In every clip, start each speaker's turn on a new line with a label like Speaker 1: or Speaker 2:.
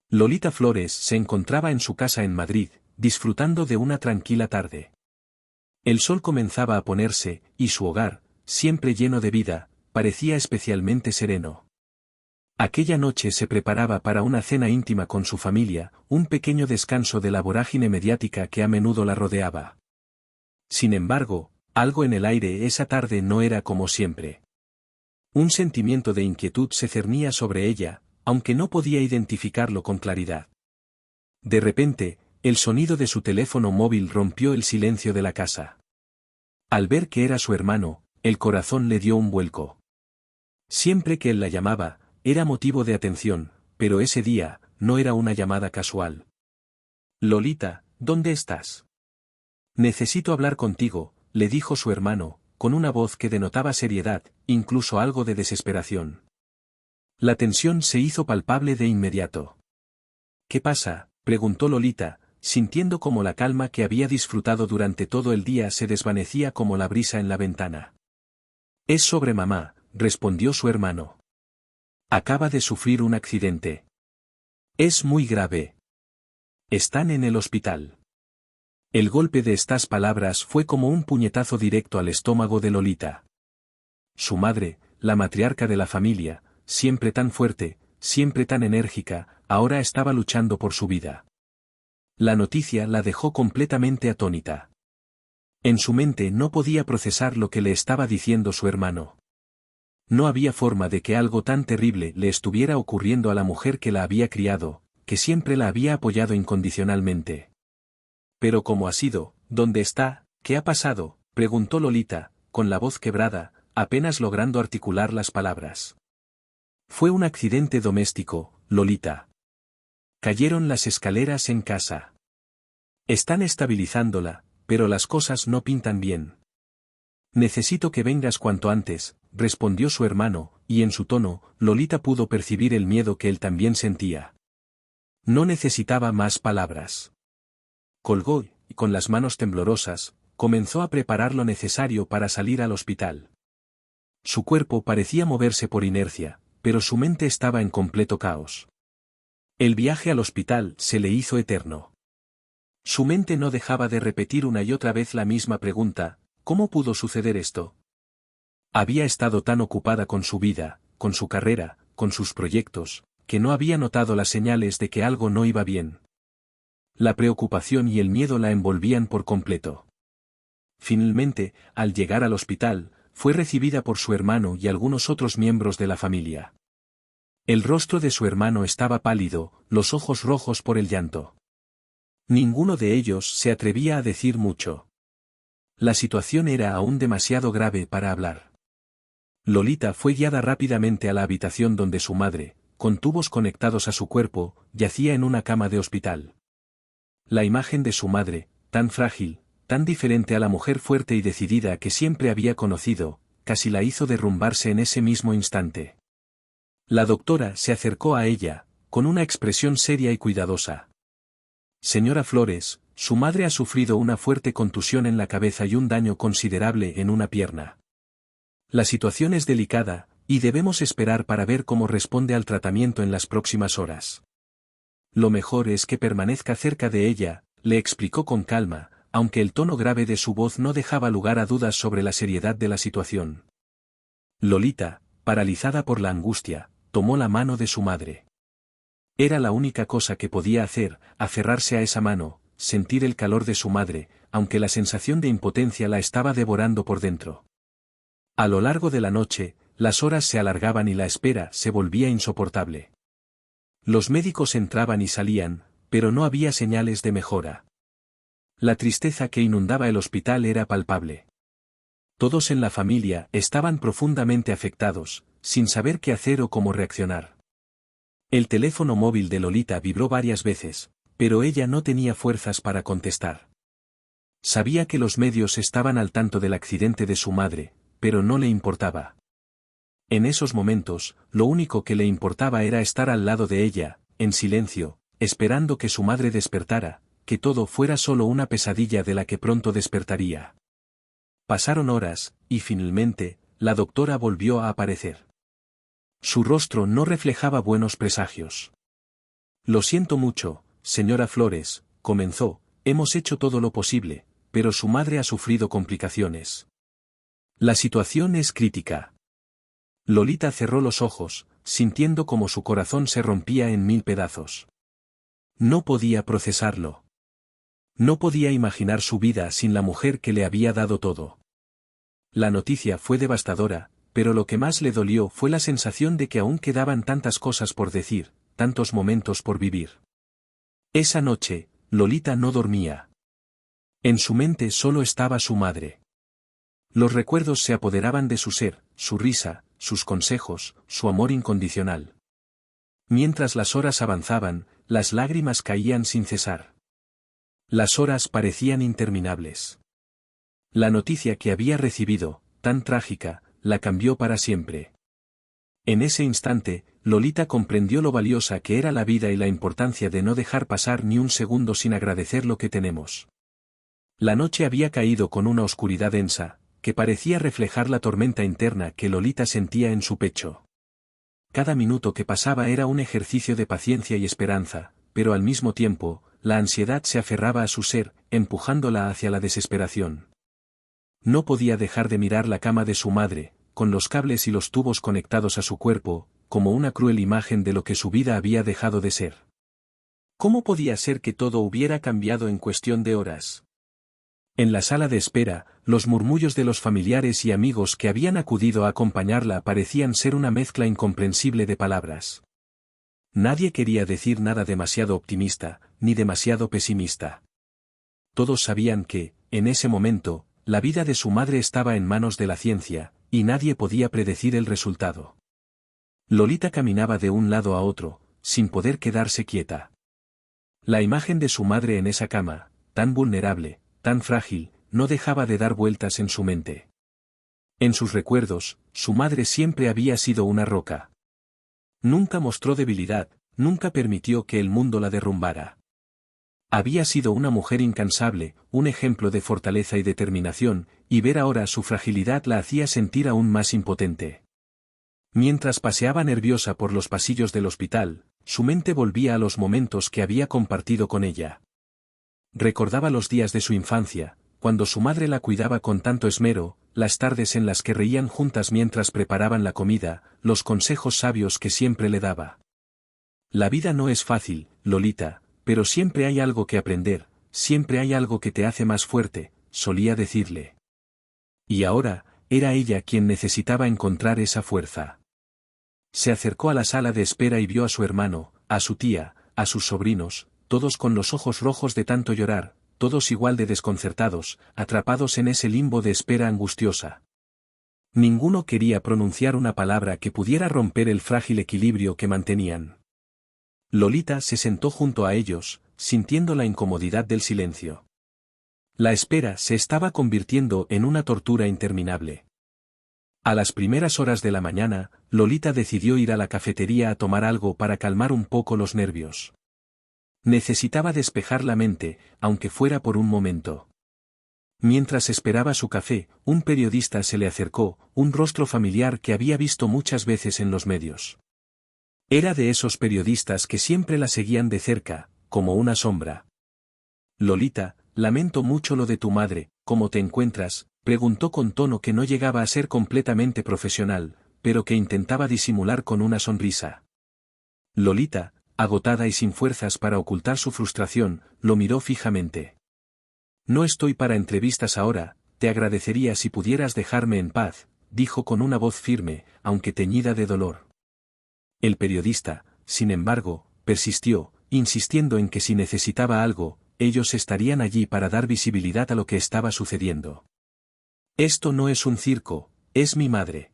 Speaker 1: Lolita Flores se encontraba en su casa en Madrid, disfrutando de una tranquila tarde. El sol comenzaba a ponerse, y su hogar, siempre lleno de vida, parecía especialmente sereno. Aquella noche se preparaba para una cena íntima con su familia, un pequeño descanso de la vorágine mediática que a menudo la rodeaba. Sin embargo, algo en el aire esa tarde no era como siempre. Un sentimiento de inquietud se cernía sobre ella, aunque no podía identificarlo con claridad. De repente, el sonido de su teléfono móvil rompió el silencio de la casa. Al ver que era su hermano, el corazón le dio un vuelco. Siempre que él la llamaba, era motivo de atención, pero ese día, no era una llamada casual. Lolita, ¿dónde estás? Necesito hablar contigo, le dijo su hermano, con una voz que denotaba seriedad, incluso algo de desesperación. La tensión se hizo palpable de inmediato. ¿Qué pasa?, preguntó Lolita, sintiendo como la calma que había disfrutado durante todo el día se desvanecía como la brisa en la ventana. Es sobre mamá, respondió su hermano. Acaba de sufrir un accidente. Es muy grave. Están en el hospital. El golpe de estas palabras fue como un puñetazo directo al estómago de Lolita. Su madre, la matriarca de la familia, siempre tan fuerte, siempre tan enérgica, ahora estaba luchando por su vida. La noticia la dejó completamente atónita. En su mente no podía procesar lo que le estaba diciendo su hermano. No había forma de que algo tan terrible le estuviera ocurriendo a la mujer que la había criado, que siempre la había apoyado incondicionalmente. Pero ¿cómo ha sido? ¿Dónde está? ¿Qué ha pasado?, preguntó Lolita, con la voz quebrada, apenas logrando articular las palabras. Fue un accidente doméstico, Lolita. Cayeron las escaleras en casa. Están estabilizándola, pero las cosas no pintan bien. Necesito que vengas cuanto antes, respondió su hermano, y en su tono, Lolita pudo percibir el miedo que él también sentía. No necesitaba más palabras. Colgó, y con las manos temblorosas, comenzó a preparar lo necesario para salir al hospital. Su cuerpo parecía moverse por inercia, pero su mente estaba en completo caos. El viaje al hospital se le hizo eterno. Su mente no dejaba de repetir una y otra vez la misma pregunta: ¿cómo pudo suceder esto? Había estado tan ocupada con su vida, con su carrera, con sus proyectos, que no había notado las señales de que algo no iba bien. La preocupación y el miedo la envolvían por completo. Finalmente, al llegar al hospital, fue recibida por su hermano y algunos otros miembros de la familia. El rostro de su hermano estaba pálido, los ojos rojos por el llanto. Ninguno de ellos se atrevía a decir mucho. La situación era aún demasiado grave para hablar. Lolita fue guiada rápidamente a la habitación donde su madre, con tubos conectados a su cuerpo, yacía en una cama de hospital. La imagen de su madre, tan frágil, tan diferente a la mujer fuerte y decidida que siempre había conocido, casi la hizo derrumbarse en ese mismo instante. La doctora se acercó a ella, con una expresión seria y cuidadosa. Señora Flores, su madre ha sufrido una fuerte contusión en la cabeza y un daño considerable en una pierna. La situación es delicada, y debemos esperar para ver cómo responde al tratamiento en las próximas horas. Lo mejor es que permanezca cerca de ella, le explicó con calma, aunque el tono grave de su voz no dejaba lugar a dudas sobre la seriedad de la situación. Lolita, paralizada por la angustia, tomó la mano de su madre. Era la única cosa que podía hacer, aferrarse a esa mano, sentir el calor de su madre, aunque la sensación de impotencia la estaba devorando por dentro. A lo largo de la noche, las horas se alargaban y la espera se volvía insoportable. Los médicos entraban y salían, pero no había señales de mejora. La tristeza que inundaba el hospital era palpable. Todos en la familia estaban profundamente afectados, sin saber qué hacer o cómo reaccionar. El teléfono móvil de Lolita vibró varias veces, pero ella no tenía fuerzas para contestar. Sabía que los medios estaban al tanto del accidente de su madre, pero no le importaba. En esos momentos, lo único que le importaba era estar al lado de ella, en silencio, esperando que su madre despertara, que todo fuera solo una pesadilla de la que pronto despertaría. Pasaron horas, y finalmente, la doctora volvió a aparecer. Su rostro no reflejaba buenos presagios. Lo siento mucho, señora Flores, comenzó, hemos hecho todo lo posible, pero su madre ha sufrido complicaciones. La situación es crítica. Lolita cerró los ojos, sintiendo como su corazón se rompía en 1000 pedazos. No podía procesarlo. No podía imaginar su vida sin la mujer que le había dado todo. La noticia fue devastadora, pero lo que más le dolió fue la sensación de que aún quedaban tantas cosas por decir, tantos momentos por vivir. Esa noche, Lolita no dormía. En su mente solo estaba su madre. Los recuerdos se apoderaban de su ser, su risa, sus consejos, su amor incondicional. Mientras las horas avanzaban, las lágrimas caían sin cesar. Las horas parecían interminables. La noticia que había recibido, tan trágica, la cambió para siempre. En ese instante, Lolita comprendió lo valiosa que era la vida y la importancia de no dejar pasar ni un segundo sin agradecer lo que tenemos. La noche había caído con una oscuridad densa, que parecía reflejar la tormenta interna que Lolita sentía en su pecho. Cada minuto que pasaba era un ejercicio de paciencia y esperanza, pero al mismo tiempo, la ansiedad se aferraba a su ser, empujándola hacia la desesperación. No podía dejar de mirar la cama de su madre, con los cables y los tubos conectados a su cuerpo, como una cruel imagen de lo que su vida había dejado de ser. ¿Cómo podía ser que todo hubiera cambiado en cuestión de horas? En la sala de espera, los murmullos de los familiares y amigos que habían acudido a acompañarla parecían ser una mezcla incomprensible de palabras. Nadie quería decir nada demasiado optimista, ni demasiado pesimista. Todos sabían que, en ese momento, la vida de su madre estaba en manos de la ciencia, y nadie podía predecir el resultado. Lolita caminaba de un lado a otro, sin poder quedarse quieta. La imagen de su madre en esa cama, tan vulnerable, tan frágil, no dejaba de dar vueltas en su mente. En sus recuerdos, su madre siempre había sido una roca. Nunca mostró debilidad, nunca permitió que el mundo la derrumbara. Había sido una mujer incansable, un ejemplo de fortaleza y determinación, y ver ahora su fragilidad la hacía sentir aún más impotente. Mientras paseaba nerviosa por los pasillos del hospital, su mente volvía a los momentos que había compartido con ella. Recordaba los días de su infancia, cuando su madre la cuidaba con tanto esmero, las tardes en las que reían juntas mientras preparaban la comida, los consejos sabios que siempre le daba. La vida no es fácil, Lolita, pero siempre hay algo que aprender, siempre hay algo que te hace más fuerte, solía decirle. Y ahora, era ella quien necesitaba encontrar esa fuerza. Se acercó a la sala de espera y vio a su hermano, a su tía, a sus sobrinos, todos con los ojos rojos de tanto llorar, todos igual de desconcertados, atrapados en ese limbo de espera angustiosa. Ninguno quería pronunciar una palabra que pudiera romper el frágil equilibrio que mantenían. Lolita se sentó junto a ellos, sintiendo la incomodidad del silencio. La espera se estaba convirtiendo en una tortura interminable. A las primeras horas de la mañana, Lolita decidió ir a la cafetería a tomar algo para calmar un poco los nervios. Necesitaba despejar la mente, aunque fuera por un momento. Mientras esperaba su café, un periodista se le acercó, un rostro familiar que había visto muchas veces en los medios. Era de esos periodistas que siempre la seguían de cerca, como una sombra. Lolita, lamento mucho lo de tu madre, ¿cómo te encuentras?, preguntó con tono que no llegaba a ser completamente profesional, pero que intentaba disimular con una sonrisa. Lolita, agotada y sin fuerzas para ocultar su frustración, lo miró fijamente. No estoy para entrevistas ahora, te agradecería si pudieras dejarme en paz, dijo con una voz firme, aunque teñida de dolor. El periodista, sin embargo, persistió, insistiendo en que si necesitaba algo, ellos estarían allí para dar visibilidad a lo que estaba sucediendo. Esto no es un circo, es mi madre.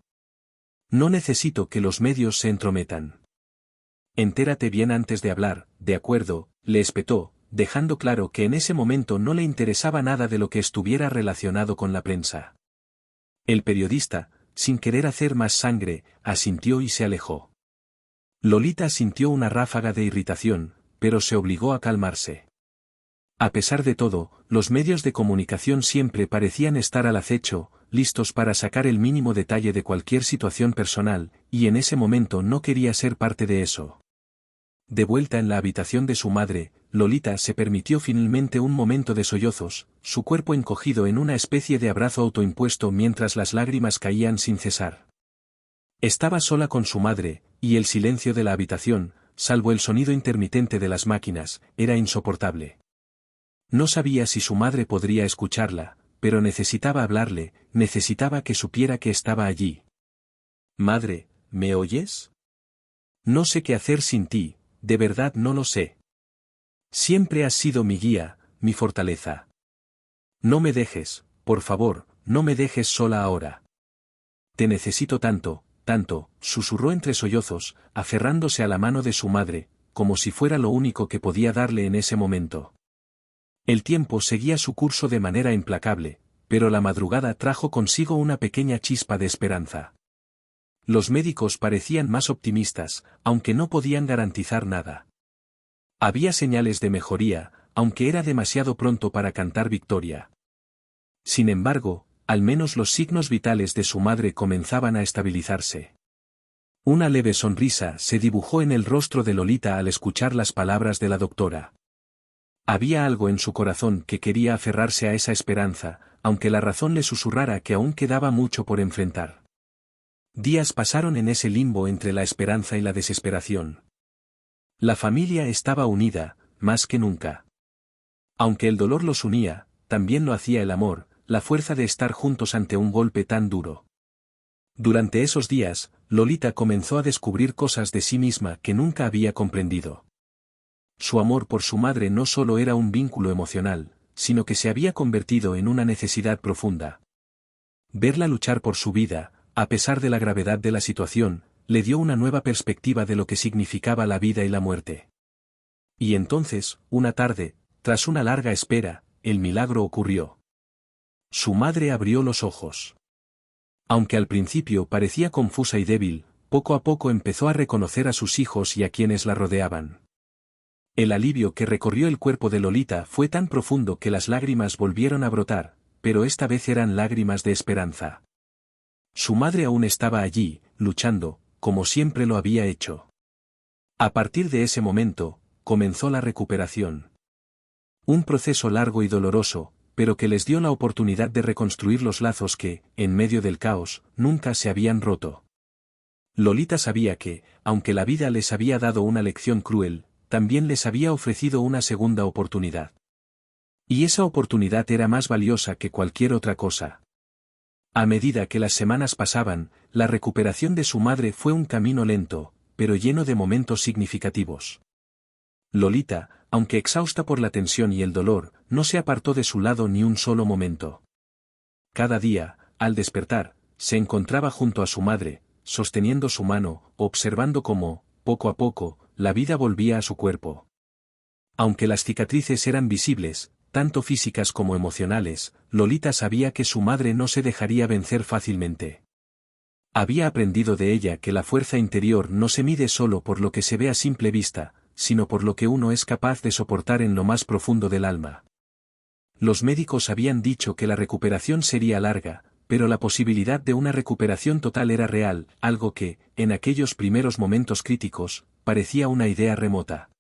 Speaker 1: No necesito que los medios se entrometan. Entérate bien antes de hablar, de acuerdo, le espetó, dejando claro que en ese momento no le interesaba nada de lo que estuviera relacionado con la prensa. El periodista, sin querer hacer más sangre, asintió y se alejó. Lolita sintió una ráfaga de irritación, pero se obligó a calmarse. A pesar de todo, los medios de comunicación siempre parecían estar al acecho, listos para sacar el mínimo detalle de cualquier situación personal, y en ese momento no quería ser parte de eso. De vuelta en la habitación de su madre, Lolita se permitió finalmente un momento de sollozos, su cuerpo encogido en una especie de abrazo autoimpuesto mientras las lágrimas caían sin cesar. Estaba sola con su madre, y el silencio de la habitación, salvo el sonido intermitente de las máquinas, era insoportable. No sabía si su madre podría escucharla, pero necesitaba hablarle, necesitaba que supiera que estaba allí. «Madre, ¿me oyes? No sé qué hacer sin ti, de verdad no lo sé. Siempre has sido mi guía, mi fortaleza. No me dejes, por favor, no me dejes sola ahora. Te necesito tanto, tanto», susurró entre sollozos, aferrándose a la mano de su madre, como si fuera lo único que podía darle en ese momento. El tiempo seguía su curso de manera implacable, pero la madrugada trajo consigo una pequeña chispa de esperanza. Los médicos parecían más optimistas, aunque no podían garantizar nada. Había señales de mejoría, aunque era demasiado pronto para cantar victoria. Sin embargo, al menos los signos vitales de su madre comenzaban a estabilizarse. Una leve sonrisa se dibujó en el rostro de Lolita al escuchar las palabras de la doctora. Había algo en su corazón que quería aferrarse a esa esperanza, aunque la razón le susurrara que aún quedaba mucho por enfrentar. Días pasaron en ese limbo entre la esperanza y la desesperación. La familia estaba unida, más que nunca. Aunque el dolor los unía, también lo hacía el amor, la fuerza de estar juntos ante un golpe tan duro. Durante esos días, Lolita comenzó a descubrir cosas de sí misma que nunca había comprendido. Su amor por su madre no solo era un vínculo emocional, sino que se había convertido en una necesidad profunda. Verla luchar por su vida, a pesar de la gravedad de la situación, le dio una nueva perspectiva de lo que significaba la vida y la muerte. Y entonces, una tarde, tras una larga espera, el milagro ocurrió. Su madre abrió los ojos. Aunque al principio parecía confusa y débil, poco a poco empezó a reconocer a sus hijos y a quienes la rodeaban. El alivio que recorrió el cuerpo de Lolita fue tan profundo que las lágrimas volvieron a brotar, pero esta vez eran lágrimas de esperanza. Su madre aún estaba allí, luchando, como siempre lo había hecho. A partir de ese momento, comenzó la recuperación. Un proceso largo y doloroso, pero que les dio la oportunidad de reconstruir los lazos que, en medio del caos, nunca se habían roto. Lolita sabía que, aunque la vida les había dado una lección cruel, también les había ofrecido una segunda oportunidad. Y esa oportunidad era más valiosa que cualquier otra cosa. A medida que las semanas pasaban, la recuperación de su madre fue un camino lento, pero lleno de momentos significativos. Lolita, aunque exhausta por la tensión y el dolor, no se apartó de su lado ni un solo momento. Cada día, al despertar, se encontraba junto a su madre, sosteniendo su mano, observando cómo, poco a poco, la vida volvía a su cuerpo. Aunque las cicatrices eran visibles, tanto físicas como emocionales, Lolita sabía que su madre no se dejaría vencer fácilmente. Había aprendido de ella que la fuerza interior no se mide solo por lo que se ve a simple vista, sino por lo que uno es capaz de soportar en lo más profundo del alma. Los médicos habían dicho que la recuperación sería larga, pero la posibilidad de una recuperación total era real, algo que, en aquellos primeros momentos críticos, parecía una idea remota.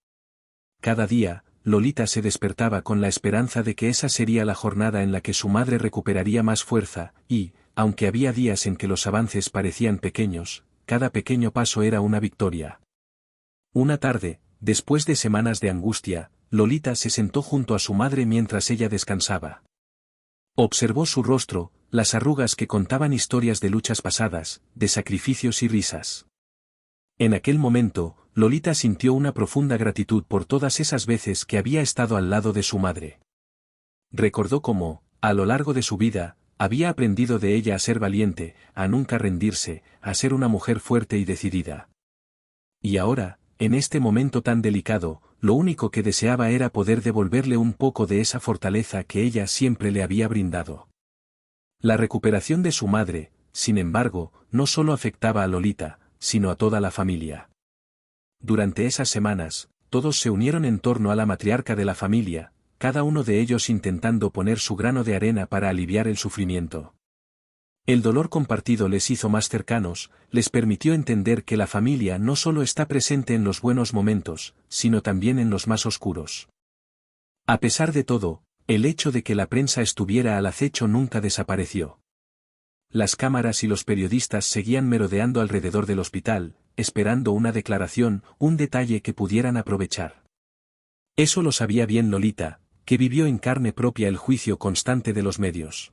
Speaker 1: Cada día, Lolita se despertaba con la esperanza de que esa sería la jornada en la que su madre recuperaría más fuerza, y, aunque había días en que los avances parecían pequeños, cada pequeño paso era una victoria. Una tarde, después de semanas de angustia, Lolita se sentó junto a su madre mientras ella descansaba. Observó su rostro, las arrugas que contaban historias de luchas pasadas, de sacrificios y risas. En aquel momento, Lolita sintió una profunda gratitud por todas esas veces que había estado al lado de su madre. Recordó cómo, a lo largo de su vida, había aprendido de ella a ser valiente, a nunca rendirse, a ser una mujer fuerte y decidida. Y ahora, en este momento tan delicado, lo único que deseaba era poder devolverle un poco de esa fortaleza que ella siempre le había brindado. La recuperación de su madre, sin embargo, no solo afectaba a Lolita, sino a toda la familia. Durante esas semanas, todos se unieron en torno a la matriarca de la familia, cada uno de ellos intentando poner su grano de arena para aliviar el sufrimiento. El dolor compartido les hizo más cercanos, les permitió entender que la familia no solo está presente en los buenos momentos, sino también en los más oscuros. A pesar de todo, el hecho de que la prensa estuviera al acecho nunca desapareció. Las cámaras y los periodistas seguían merodeando alrededor del hospital, esperando una declaración, un detalle que pudieran aprovechar. Eso lo sabía bien Lolita, que vivió en carne propia el juicio constante de los medios.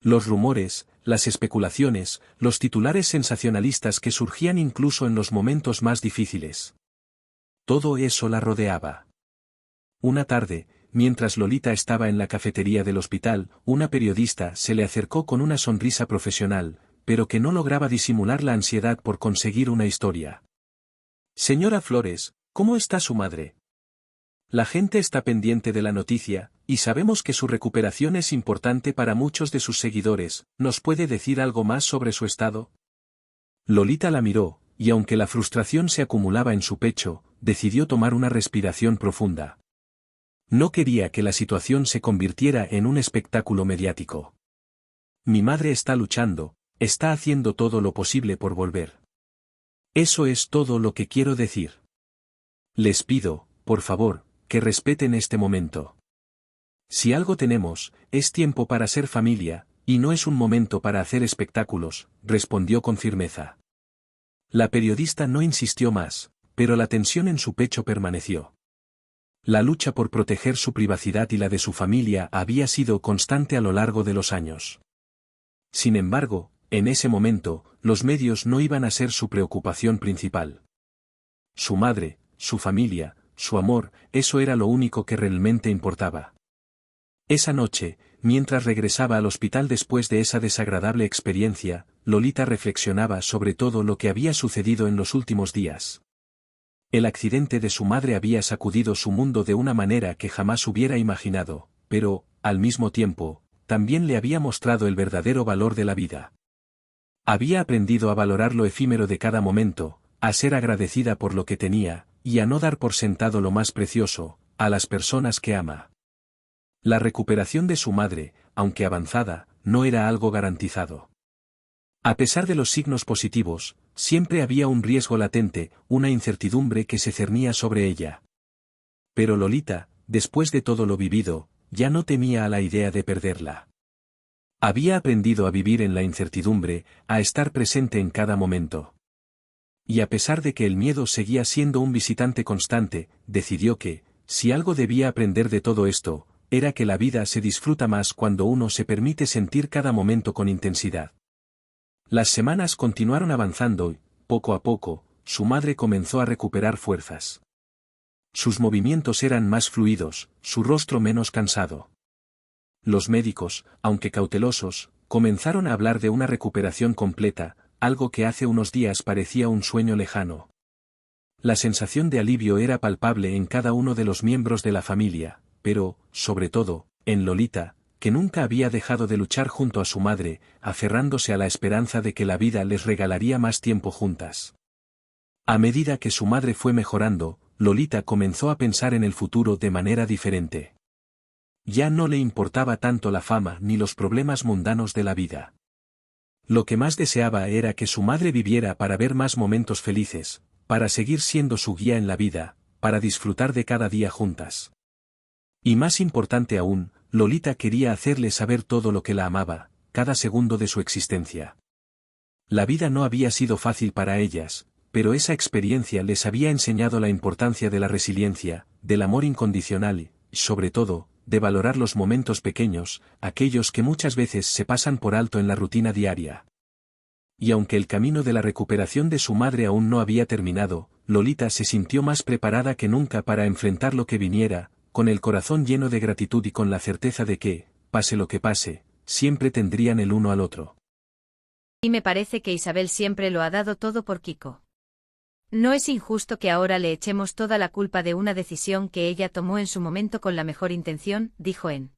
Speaker 1: Los rumores, las especulaciones, los titulares sensacionalistas que surgían incluso en los momentos más difíciles. Todo eso la rodeaba. Una tarde, mientras Lolita estaba en la cafetería del hospital, una periodista se le acercó con una sonrisa profesional, pero que no lograba disimular la ansiedad por conseguir una historia. «Señora Flores, ¿cómo está su madre? La gente está pendiente de la noticia, y sabemos que su recuperación es importante para muchos de sus seguidores. ¿Nos puede decir algo más sobre su estado?» Lolita la miró, y aunque la frustración se acumulaba en su pecho, decidió tomar una respiración profunda. No quería que la situación se convirtiera en un espectáculo mediático. «Mi madre está luchando, está haciendo todo lo posible por volver. Eso es todo lo que quiero decir. Les pido, por favor, que respeten este momento. Si algo tenemos, es tiempo para ser familia, y no es un momento para hacer espectáculos», respondió con firmeza. La periodista no insistió más, pero la tensión en su pecho permaneció. La lucha por proteger su privacidad y la de su familia había sido constante a lo largo de los años. Sin embargo, en ese momento, los medios no iban a ser su preocupación principal. Su madre, su familia, su amor, eso era lo único que realmente importaba. Esa noche, mientras regresaba al hospital después de esa desagradable experiencia, Lolita reflexionaba sobre todo lo que había sucedido en los últimos días. El accidente de su madre había sacudido su mundo de una manera que jamás hubiera imaginado, pero, al mismo tiempo, también le había mostrado el verdadero valor de la vida. Había aprendido a valorar lo efímero de cada momento, a ser agradecida por lo que tenía, y a no dar por sentado lo más precioso, a las personas que ama. La recuperación de su madre, aunque avanzada, no era algo garantizado. A pesar de los signos positivos, siempre había un riesgo latente, una incertidumbre que se cernía sobre ella. Pero Lolita, después de todo lo vivido, ya no temía a la idea de perderla. Había aprendido a vivir en la incertidumbre, a estar presente en cada momento. Y a pesar de que el miedo seguía siendo un visitante constante, decidió que, si algo debía aprender de todo esto, era que la vida se disfruta más cuando uno se permite sentir cada momento con intensidad. Las semanas continuaron avanzando y, poco a poco, su madre comenzó a recuperar fuerzas. Sus movimientos eran más fluidos, su rostro menos cansado. Los médicos, aunque cautelosos, comenzaron a hablar de una recuperación completa, algo que hace unos días parecía un sueño lejano. La sensación de alivio era palpable en cada uno de los miembros de la familia, pero, sobre todo, en Lolita, que nunca había dejado de luchar junto a su madre, aferrándose a la esperanza de que la vida les regalaría más tiempo juntas. A medida que su madre fue mejorando, Lolita comenzó a pensar en el futuro de manera diferente. Ya no le importaba tanto la fama ni los problemas mundanos de la vida. Lo que más deseaba era que su madre viviera para ver más momentos felices, para seguir siendo su guía en la vida, para disfrutar de cada día juntas. Y más importante aún, Lolita quería hacerle saber todo lo que la amaba, cada segundo de su existencia. La vida no había sido fácil para ellas, pero esa experiencia les había enseñado la importancia de la resiliencia, del amor incondicional y, sobre todo, de valorar los momentos pequeños, aquellos que muchas veces se pasan por alto en la rutina diaria. Y aunque el camino de la recuperación de su madre aún no había terminado, Lolita se sintió más preparada que nunca para enfrentar lo que viniera, con el corazón lleno de gratitud y con la certeza de que, pase lo que pase, siempre tendrían el uno al otro.
Speaker 2: Y me parece que Isabel siempre lo ha dado todo por Kiko. No es injusto que ahora le echemos toda la culpa de una decisión que ella tomó en su momento con la mejor intención, dijo En.